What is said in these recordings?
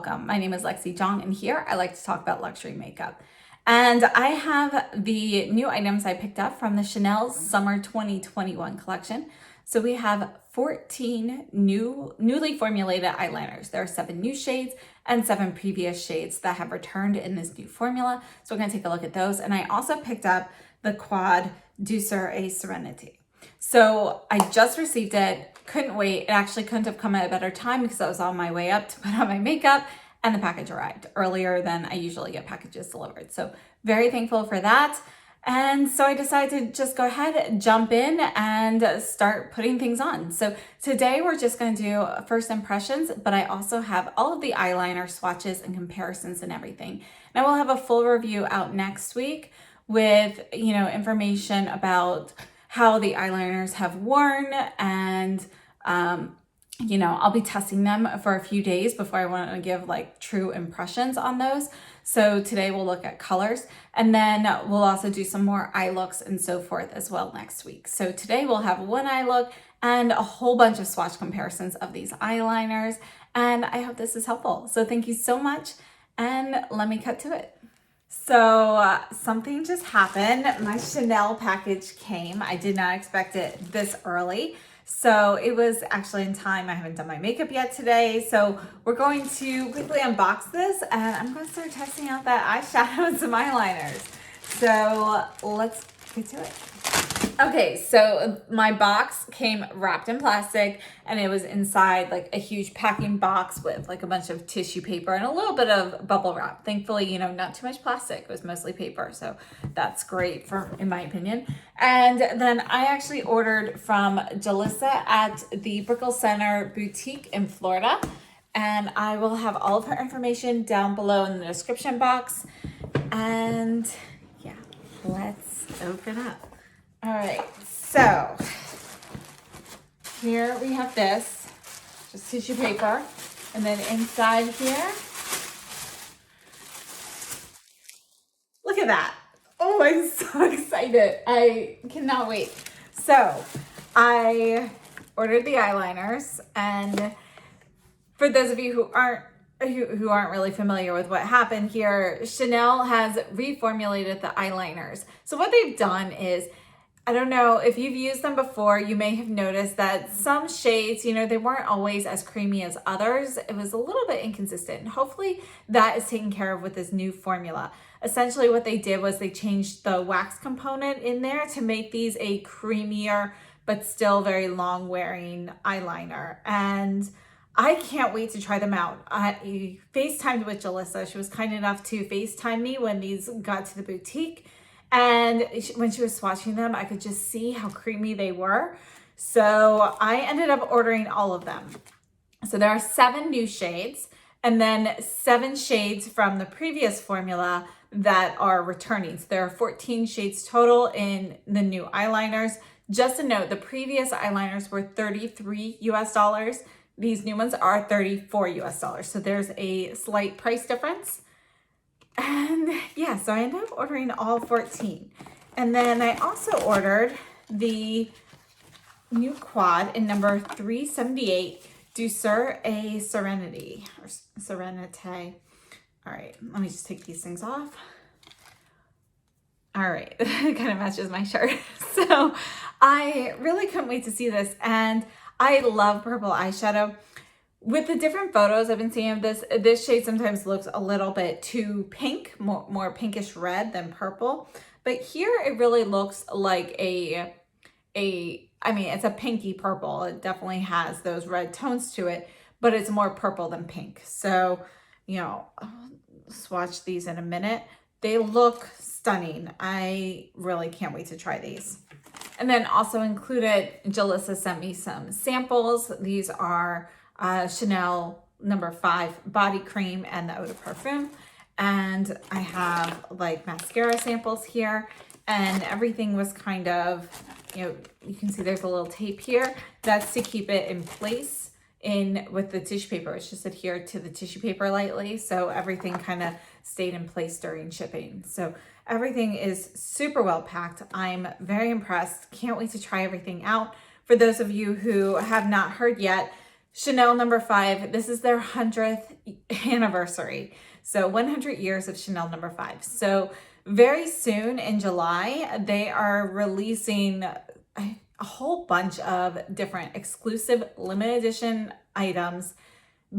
welcome. My name is Lexi Jong, and here I like to talk about luxury makeup. And I have the new items I picked up from the Chanel Summer 2021 collection. So we have 14 newly formulated eyeliners. There are 7 new shades and 7 previous shades that have returned in this new formula. So we're going to take a look at those. And I also picked up the quad Douceur Serenite. So I just received it. Couldn't wait. It actually couldn't have come at a better time because I was on my way up to put on my makeup and the package arrived earlier than I usually get packages delivered. So very thankful for that. And so I decided to just go ahead, jump in and start putting things on. So today we're just going to do first impressions, but I also have all of the eyeliner swatches and comparisons and everything. And I will have a full review out next week with, information about how the eyeliners have worn and, I'll be testing them for a few days before I want to give like true impressions on those. So today we'll look at colors and then we'll also do some more eye looks and so forth as well next week. So today we'll have one eye look and a whole bunch of swatch comparisons of these eyeliners. And I hope this is helpful. So thank you so much. And let me cut to it. So something just happened. My Chanel package came. I did not expect it this early. So it was actually in time. I haven't done my makeup yet today. So we're going to quickly unbox this and I'm going to start testing out that eyeshadow and some eyeliners. So let's get to it. Okay, so my box came wrapped in plastic and it was inside like a huge packing box with like a bunch of tissue paper and a little bit of bubble wrap. Thankfully, not too much plastic. It was mostly paper. So that's great in my opinion. And then I actually ordered from Jelissa at the Brickell Center boutique in Florida. And I will have all of her information down below in the description box. And yeah, let's open up. All right, so here we have this, just tissue paper, and then inside here, look at that. Oh, I'm so excited. I cannot wait. So I ordered the eyeliners, and for those of you who aren't really familiar with what happened here, Chanel has reformulated the eyeliners. So what they've done is, I don't know if you've used them before, you may have noticed that some shades, they weren't always as creamy as others. It was a little bit inconsistent. Hopefully that is taken care of with this new formula. Essentially what they did was they changed the wax component in there to make these a creamier, but still very long wearing eyeliner. And I can't wait to try them out. I FaceTimed with Jelissa. She was kind enough to FaceTime me when these got to the boutique. And when she was swatching them, I could just see how creamy they were. So I ended up ordering all of them. So there are 7 new shades and then 7 shades from the previous formula that are returning. So there are 14 shades total in the new eyeliners. Just a note, the previous eyeliners were $33 US. These new ones are $34 US. So there's a slight price difference. And yeah, so I ended up ordering all 14. And then I also ordered the new quad in number 378, Douceur Serenity, or Serenite. All right, let me just take these things off. All right, it kind of matches my shirt. So I really couldn't wait to see this. And I love purple eyeshadow. With the different photos I've been seeing of this shade sometimes looks a little bit too pink, more pinkish red than purple. But here it really looks like it's a pinky purple. It definitely has those red tones to it, but it's more purple than pink. So, I'll swatch these in a minute. They look stunning. I really can't wait to try these. And then also included, Jelissa sent me some samples. These are Chanel number 5 body cream and the eau de parfum. And I have like mascara samples here and everything was kind of, you can see there's a little tape here. That's to keep it in place with the tissue paper. It's just adhered to the tissue paper lightly. So everything kind of stayed in place during shipping. So everything is super well packed. I'm very impressed. Can't wait to try everything out. For those of you who have not heard yet, Chanel number 5. This is their 100th anniversary. So 100 years of Chanel number 5. So very soon in July, they are releasing a whole bunch of different exclusive limited edition items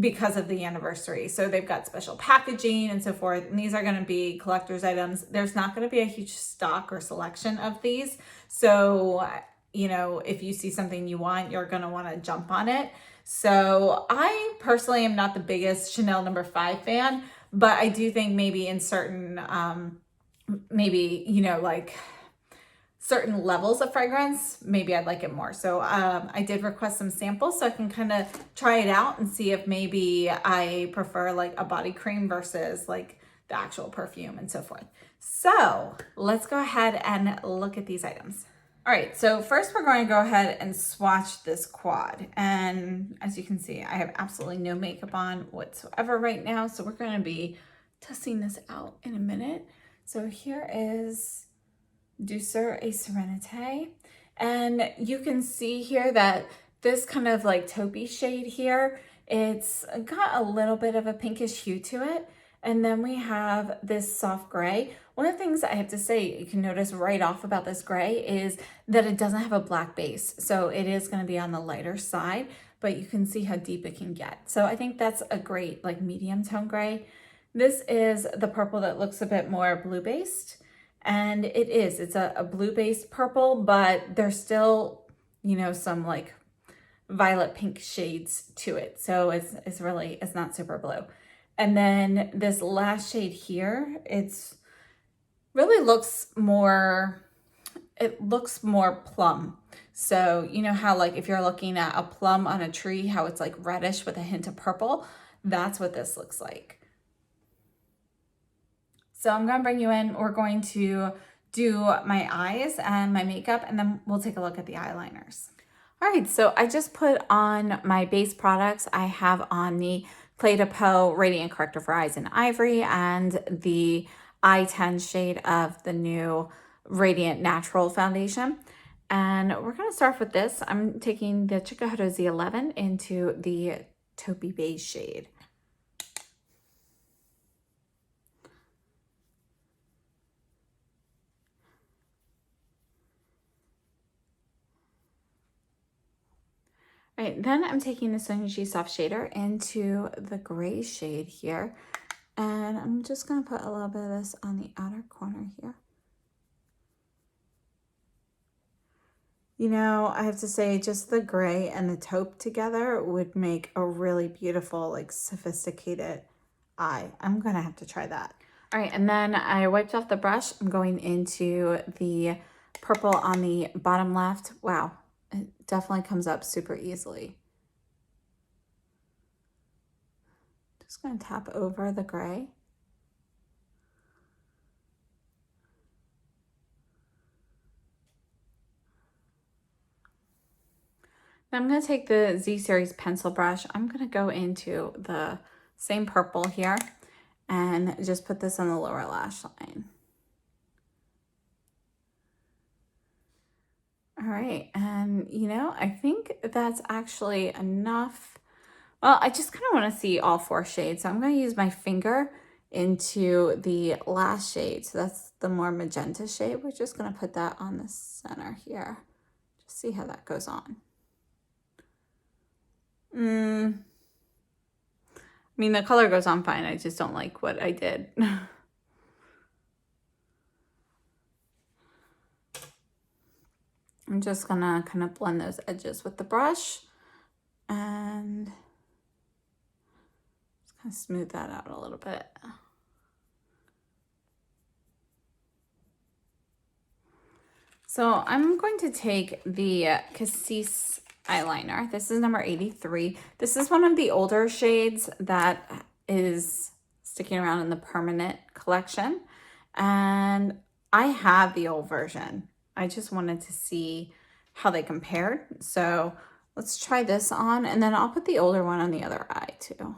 because of the anniversary. So they've got special packaging and so forth. And these are going to be collector's items. There's not going to be a huge stock or selection of these. So, you know, if you see something you want, you're going to want to jump on it. So I personally am not the biggest Chanel number 5 fan, but I do think maybe in certain, maybe, you know, like certain levels of fragrance, maybe I'd like it more. So I did request some samples so I can kind of try it out and see if maybe I prefer like a body cream versus like the actual perfume and so forth. So let's go ahead and look at these items. All right, so first we're going to go ahead and swatch this quad. And as you can see, I have absolutely no makeup on whatsoever right now. So we're going to be testing this out in a minute. So here is Douceur a Serenite. And you can see here that this kind of like taupey shade here, it's got a little bit of a pinkish hue to it. And then we have this soft gray. One of the things I have to say, you can notice right off about this gray is that it doesn't have a black base. So it is going to be on the lighter side, but you can see how deep it can get. So I think that's a great like medium tone gray. This is the purple that looks a bit more blue based. And it's a blue based purple, but there's still, you know, some like violet pink shades to it. So it's not super blue. And then this last shade here, it's really looks more plum. So you know how like if you're looking at a plum on a tree, how it's like reddish with a hint of purple, that's what this looks like. So I'm going to bring you in. We're going to do my eyes and my makeup, and then we'll take a look at the eyeliners. All right, so I just put on my base products. I have on the Clé de Peau Radiant Corrector for Eyes in Ivory and the I-10 shade of the new Radiant Natural Foundation. And we're going to start with this. I'm taking the Chikuhodo Z11 into the taupey beige shade. All right, then I'm taking the Sonji Soft Shader into the gray shade here. And I'm just going to put a little bit of this on the outer corner here. You know, I have to say just the gray and the taupe together would make a really beautiful, like sophisticated eye. I'm going to have to try that. All right, and then I wiped off the brush. I'm going into the purple on the bottom left. Wow, it definitely comes up super easily. Just going to tap over the gray. Now I'm going to take the Z Series pencil brush. I'm going to go into the same purple here and just put this on the lower lash line. All right, and you know, I think that's actually enough. Well, I just kind of want to see all 4 shades, so I'm going to use my finger into the last shade. So that's the more magenta shade. We're just going to put that on the center here. Just see how that goes on. I mean, the color goes on fine. I just don't like what I did. I'm just gonna kind of blend those edges with the brush and just kind of smooth that out a little bit. So I'm going to take the Cassis eyeliner. This is number 83. This is one of the older shades that is sticking around in the permanent collection. And I have the old version. I just wanted to see how they compared. So let's try this on, and then I'll put the older one on the other eye too.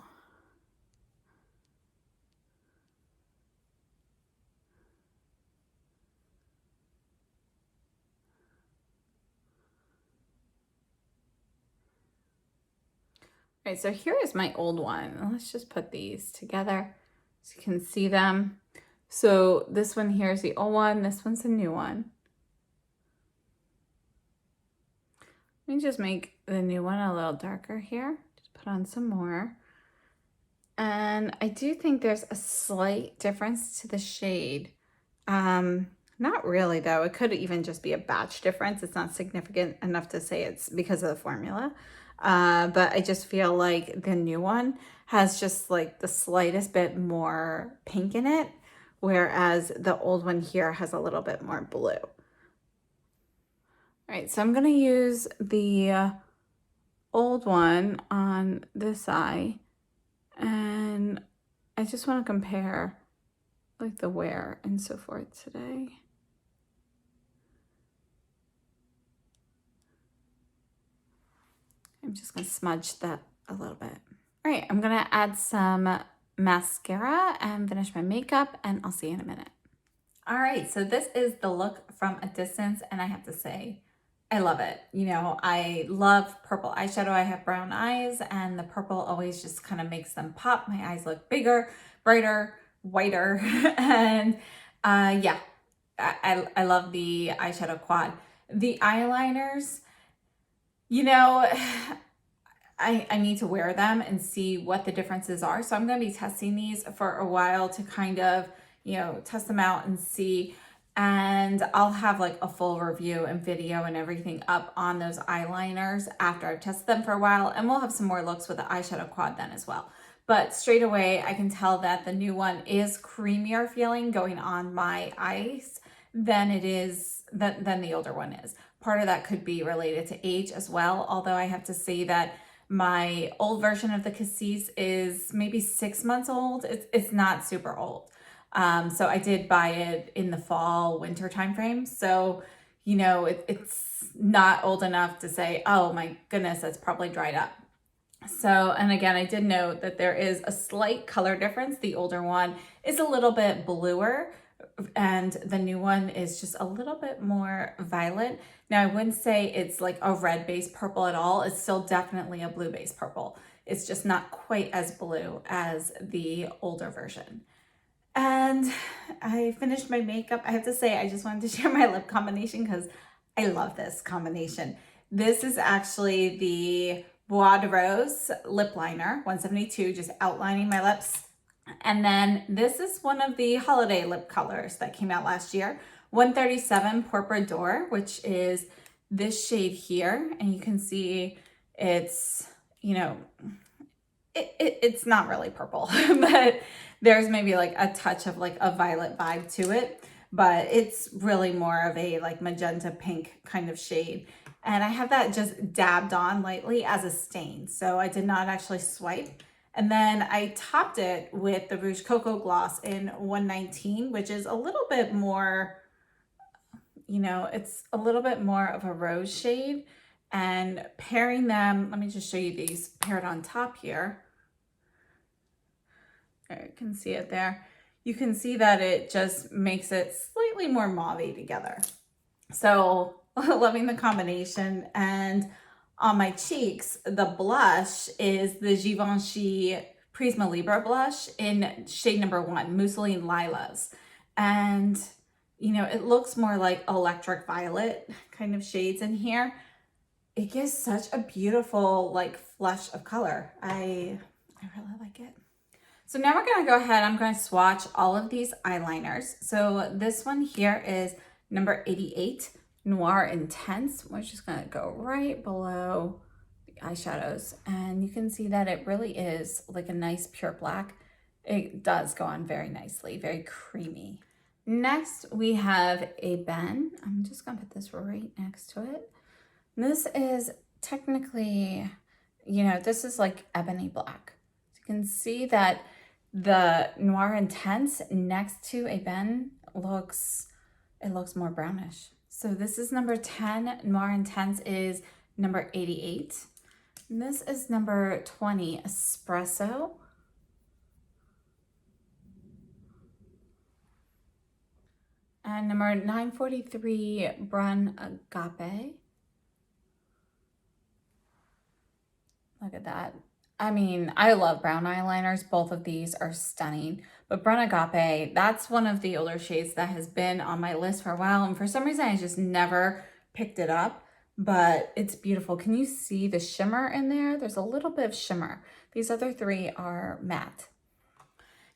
All right, so here is my old one. Let's just put these together so you can see them. So this one here is the old one. This one's the new one. Let me just make the new one a little darker here. Just put on some more. And I do think there's a slight difference to the shade. Not really though. It could even just be a batch difference. It's not significant enough to say it's because of the formula. But I just feel like the new one has just like the slightest bit more pink in it, whereas the old one here has a little bit more blue. All right, so I'm gonna use the old one on this eye, and I just want to compare like the wear and so forth today. I'm just gonna smudge that a little bit. All right, I'm gonna add some mascara and finish my makeup, and I'll see you in a minute. All right, so this is the look from a distance, and I have to say, I love it. You know, I love purple eyeshadow. I have brown eyes, and the purple always just kind of makes them pop. My eyes look bigger, brighter, whiter, and yeah, I love the eyeshadow quad. The eyeliners, you know, I need to wear them and see what the differences are. So I'm going to be testing these for a while to kind of, you know, test them out and see. And I'll have like a full review and video and everything up on those eyeliners after I've tested them for a while. And we'll have some more looks with the eyeshadow quad then as well. But straight away, I can tell that the new one is creamier feeling going on my eyes than it is, than the older one is. Part of that could be related to age as well. Although I have to say that my old version of the Cassis is maybe 6 months old. It's not super old. So I did buy it in the fall, winter time frame. So, you know, it's not old enough to say, oh my goodness, that's probably dried up. So, and again, I did note that there is a slight color difference. The older one is a little bit bluer, and the new one is just a little bit more violet. Now, I wouldn't say it's like a red-based purple at all. It's still definitely a blue-based purple. It's just not quite as blue as the older version. And I finished my makeup. I have to say, I just wanted to share my lip combination because I love this combination. This is actually the Bois de Rose lip liner, 172, just outlining my lips. And then this is one of the holiday lip colors that came out last year, 137 Pourpre d'Or, which is this shade here. And you can see it's, you know, it's not really purple, but there's maybe like a touch of like a violet vibe to it, but it's really more of a like magenta pink kind of shade. And I have that just dabbed on lightly as a stain. So I did not actually swipe. And then I topped it with the Rouge Coco Gloss in 119, which is a little bit more, you know, it's a little bit more of a rose shade. And pairing them, let me just show you these paired on top here. There, you can see it there. You can see that it just makes it slightly more mauve-y together. So loving the combination. And on my cheeks, the blush is the Givenchy Prisma Libre blush in shade number 1, Mousseline Lilas. And, you know, it looks more like electric violet kind of shades in here. It gives such a beautiful, like, flush of color. I really like it. So now we're going to go ahead. I'm going to swatch all of these eyeliners. So this one here is number 88, Noir Intense. We're just going to go right below the eyeshadows. And you can see that it really is like a nice pure black. It does go on very nicely, very creamy. Next, we have a Ben. I'm just going to put this right next to it. This is technically, you know, this is like ebony black. So you can see that the Noir Intense next to a Ben looks more brownish. So this is number 10. Noir Intense is number 88. And this is number 20, Espresso. And number 943, Brun Agape. Look at that. I mean, I love brown eyeliners. Both of these are stunning. But Brown Agape, that's one of the older shades that has been on my list for a while. And for some reason, I just never picked it up. But it's beautiful. Can you see the shimmer in there? There's a little bit of shimmer. These other three are matte.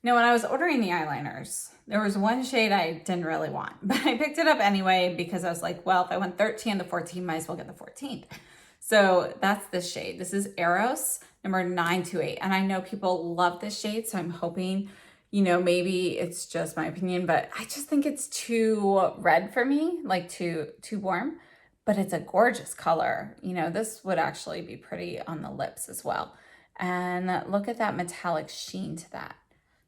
Now, when I was ordering the eyeliners, there was one shade I didn't really want. But I picked it up anyway because I was like, well, if I want 13 and the 14, might as well get the 14th. So that's this shade. This is Eros number 928. And I know people love this shade, so I'm hoping, you know, maybe it's just my opinion, but I just think it's too red for me, like too warm. But it's a gorgeous color. You know, this would actually be pretty on the lips as well. And look at that metallic sheen to that.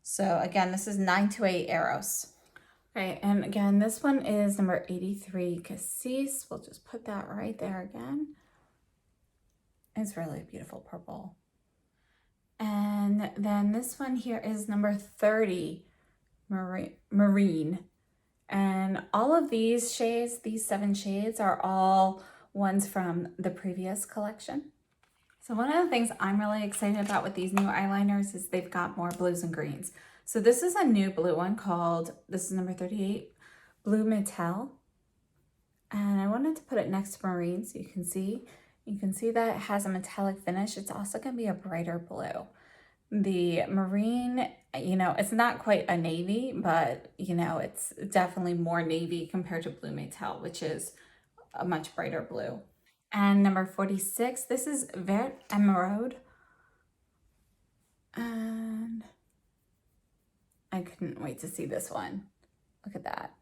So again, this is 928 Eros. Okay, and again, this one is number 83 Cassis. We'll just put that right there again. It's really a beautiful purple. And then this one here is number 30 Marine. And all of these shades, these 7 shades, are all ones from the previous collection. So one of the things I'm really excited about with these new eyeliners is they've got more blues and greens. So this is a new blue one called, this is number 38, Blue Metal. And I wanted to put it next to Marine so you can see. You can see that it has a metallic finish. It's also going to be a brighter blue. The Marine, you know, it's not quite a navy, but, you know, it's definitely more navy compared to Blue Metal, which is a much brighter blue. And number 46, this is Vert Emeraude. And I couldn't wait to see this one. Look at that.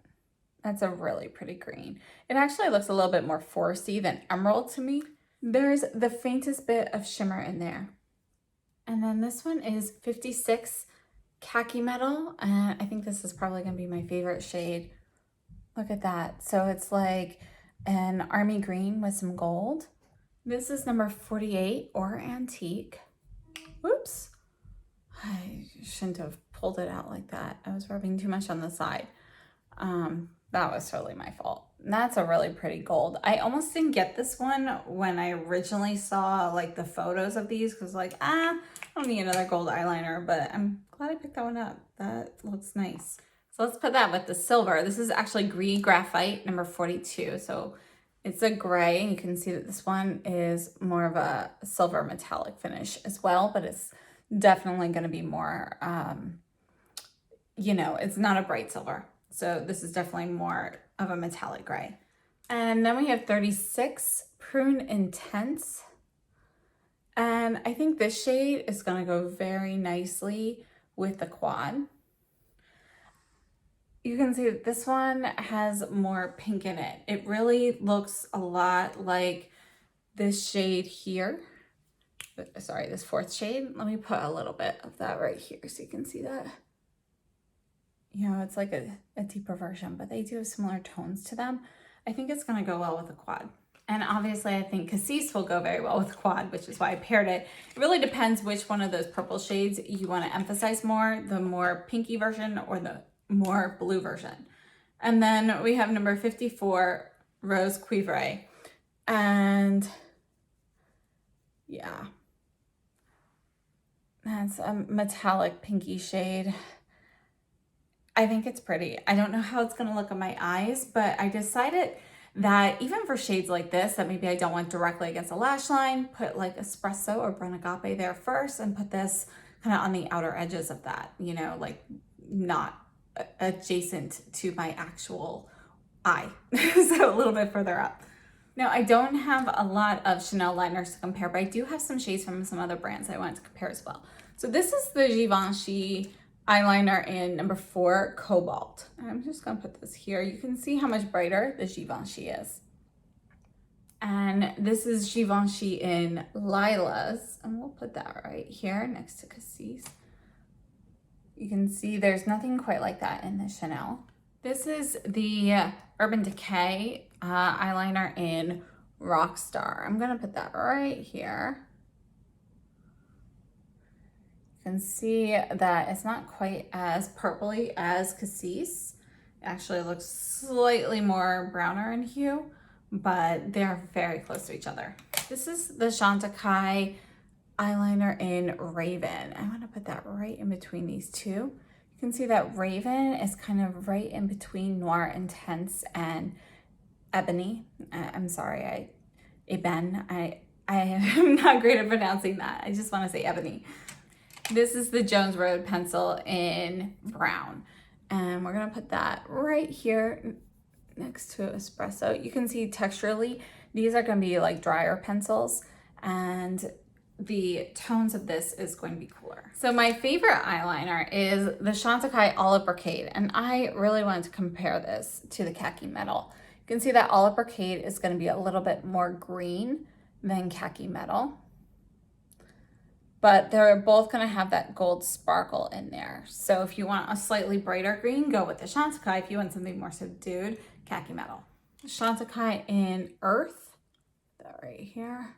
That's a really pretty green. It actually looks a little bit more foresty than emerald to me. There's the faintest bit of shimmer in there. And then this one is 56 Khaki Metal. And I think this is probably going to be my favorite shade. Look at that. So it's like an army green with some gold. This is number 48, or Antique. Whoops. I shouldn't have pulled it out like that. I was rubbing too much on the side. That was totally my fault. And that's a really pretty gold. I almost didn't get this one when I originally saw like the photos of these because like, I don't need another gold eyeliner, but I'm glad I picked that one up. That looks nice. So let's put that with the silver. This is actually Green Graphite number 42. So it's a gray, and you can see that this one is more of a silver metallic finish as well, but it's definitely going to be more, you know, it's not a bright silver. So this is definitely more of a metallic gray. And then we have 36 Prune Intense. And I think this shade is going to go very nicely with the quad. You can see that this one has more pink in it. It really looks a lot like this shade here. Sorry, this 4th shade. Let me put a little bit of that right here so you can see that. You know, it's like a deeper version, but they do have similar tones to them. I think it's going to go well with the quad. And obviously, I think Cassis will go very well with the quad, which is why I paired it. It really depends which one of those purple shades you want to emphasize more, the more pinky version or the more blue version. And then we have number 54, Rose Cuivre. And yeah, that's a metallic pinky shade. I think it's pretty. I don't know how it's going to look on my eyes, but I decided that even for shades like this that maybe I don't want directly against a lash line, put like Espresso or Brown Agape there first and put this kind of on the outer edges of that, you know, like not adjacent to my actual eye. So a little bit further up. Now, I don't have a lot of Chanel liners to compare, but I do have some shades from some other brands I wanted to compare as well. So this is the Givenchy eyeliner in number 4, Cobalt. I'm just going to put this here. You can see how much brighter the Givenchy is. And this is Givenchy in Lilas. And we'll put that right here next to Cassis. You can see there's nothing quite like that in the Chanel. This is the Urban Decay eyeliner in Rockstar. I'm going to put that right here. You can see that it's not quite as purpley as Cassis. It actually looks slightly more browner in hue, but they're very close to each other. This is the Chantecaille eyeliner in Raven. I want to put that right in between these two. You can see that Raven is kind of right in between Noir Intense and Ebony. I'm sorry, Eben. I am not great at pronouncing that. I just want to say Ebony. This is the Jones Road pencil in brown. And we're gonna put that right here next to Espresso. You can see texturally, these are gonna be like drier pencils, and the tones of this is going to be cooler. So my favorite eyeliner is the Chantecaille Olive Brocade, and I really wanted to compare this to the Khaki Metal. You can see that Olive Brocade is gonna be a little bit more green than Khaki Metal, but they're both gonna have that gold sparkle in there. So if you want a slightly brighter green, go with the Chantecaille. If you want something more subdued, Khaki Metal. Chantecaille in Earth, that right here.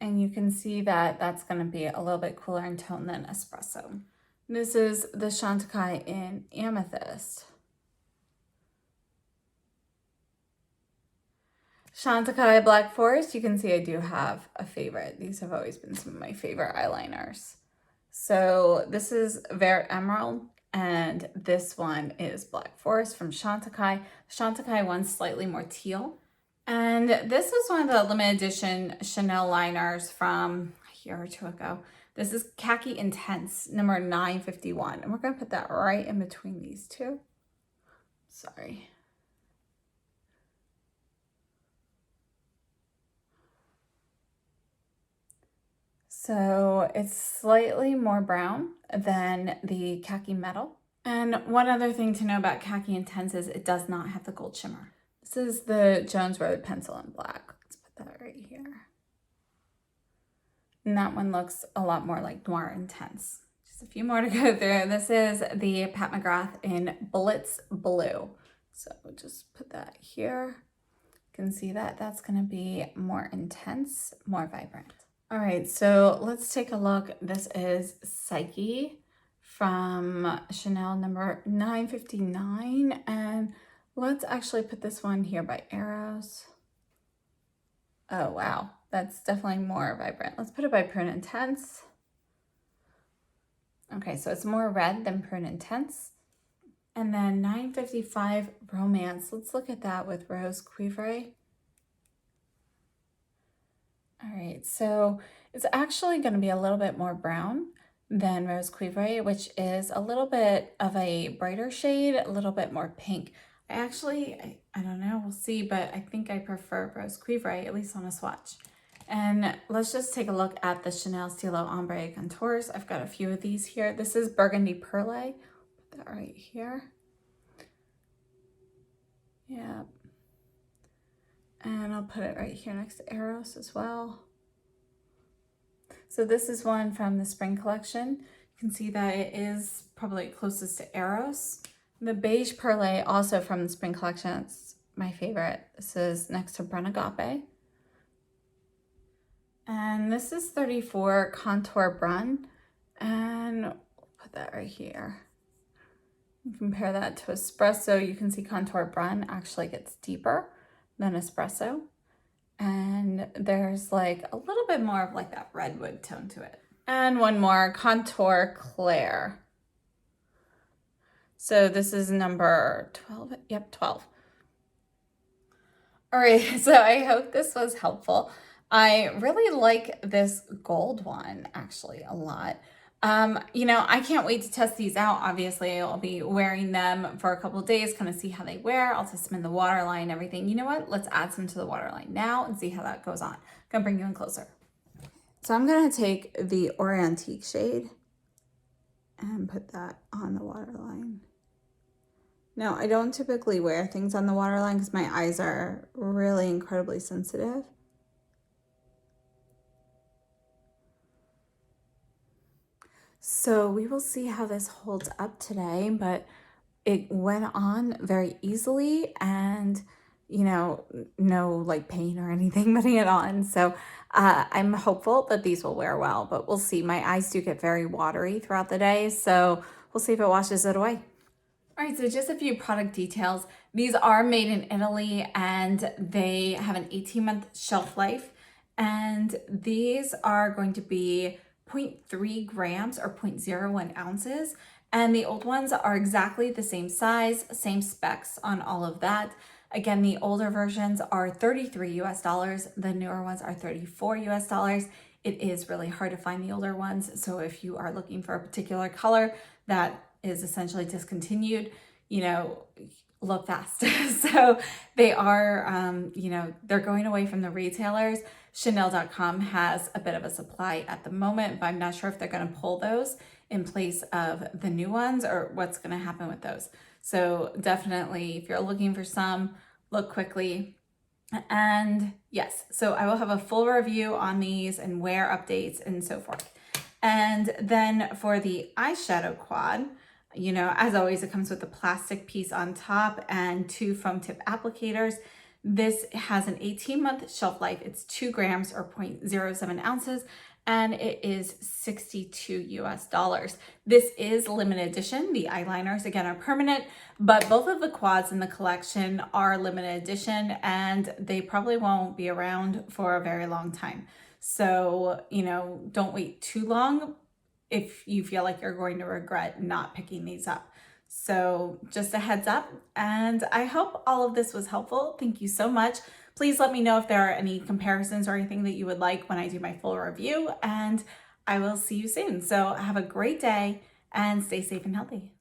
And you can see that that's gonna be a little bit cooler in tone than Espresso. This is the Chantecaille in Amethyst. Chantecaille Black Forest, you can see I do have a favorite. These have always been some of my favorite eyeliners. So this is Vert Emerald, and this one is Black Forest from Chantecaille. Chantecaille one's slightly more teal. And this is one of the limited edition Chanel liners from a year or two ago. This is Khaki Intense, number 951. And we're gonna put that right in between these two. Sorry. So it's slightly more brown than the Khaki Metal. And one other thing to know about Khaki Intense is it does not have the gold shimmer. This is the Jones Road pencil in black. Let's put that right here. And that one looks a lot more like Noir Intense. Just a few more to go through. This is the Pat McGrath in Blitz Blue. So we'll just put that here. You can see that that's gonna be more intense, more vibrant. All right, so let's take a look. This is Psyche from Chanel number 959. And let's actually put this one here by Arrows. Oh, wow. That's definitely more vibrant. Let's put it by Prune Intense. Okay, so it's more red than Prune Intense. And then 955 Romance. Let's look at that with Rose Cuivre. All right, so it's actually going to be a little bit more brown than Rose Cuivre, which is a little bit of a brighter shade, a little bit more pink. I don't know, we'll see, but I think I prefer Rose Cuivre, at least on a swatch. And let's just take a look at the Chanel Stilo Ombre Contours. I've got a few of these here. This is Burgundy Perle. Put that right here. Yeah. And I'll put it right here next to Eros as well. So this is one from the spring collection. You can see that it is probably closest to Eros. The Beige Perle, also from the spring collection, it's my favorite. This is next to Brun Agape. And this is 34 Contour Brun. And we'll put that right here. Compare that to Espresso. You can see Contour Brun actually gets deeper than Espresso, and there's like a little bit more of like that redwood tone to it. And one more, Contour Claire. So this is number 12. Yep, 12. All right, so I hope this was helpful. I really like this gold one actually a lot. You know, I can't wait to test these out. Obviously, I'll be wearing them for a couple of days, kind of see how they wear. I'll test them in the waterline and everything. You know what? Let's add some to the waterline now and see how that goes on. I'm gonna bring you in closer. So I'm gonna take the Orientique shade and put that on the waterline. Now, I don't typically wear things on the waterline because my eyes are really incredibly sensitive. So we will see how this holds up today, but it went on very easily and, you know, no like pain or anything putting it on. So I'm hopeful that these will wear well, but we'll see. My eyes do get very watery throughout the day, so we'll see if it washes it away. All right, so just a few product details. These are made in Italy and they have an 18-month shelf life. And these are going to be 0.3 grams or 0.01 ounces. And the old ones are exactly the same size, same specs on all of that. Again, the older versions are 33 US dollars. The newer ones are 34 US dollars. It is really hard to find the older ones. So if you are looking for a particular color that is essentially discontinued, you know, look fast. So they are, you know, they're going away from the retailers. Chanel.com has a bit of a supply at the moment, but I'm not sure if they're going to pull those in place of the new ones or what's going to happen with those. So definitely, if you're looking for some, look quickly. And yes, so I will have a full review on these and wear updates and so forth. And then for the eyeshadow quad, you know, as always, it comes with a plastic piece on top and 2 foam tip applicators. This has an 18-month shelf life. It's 2 grams or 0.07 ounces, and it is 62 US dollars. This is limited edition. The eyeliners, again, are permanent, but both of the quads in the collection are limited edition, and they probably won't be around for a very long time. So, you know, don't wait too long if you feel like you're going to regret not picking these up. So just a heads up, and I hope all of this was helpful. Thank you so much. Please let me know if there are any comparisons or anything that you would like when I do my full review, and I will see you soon. So have a great day and stay safe and healthy.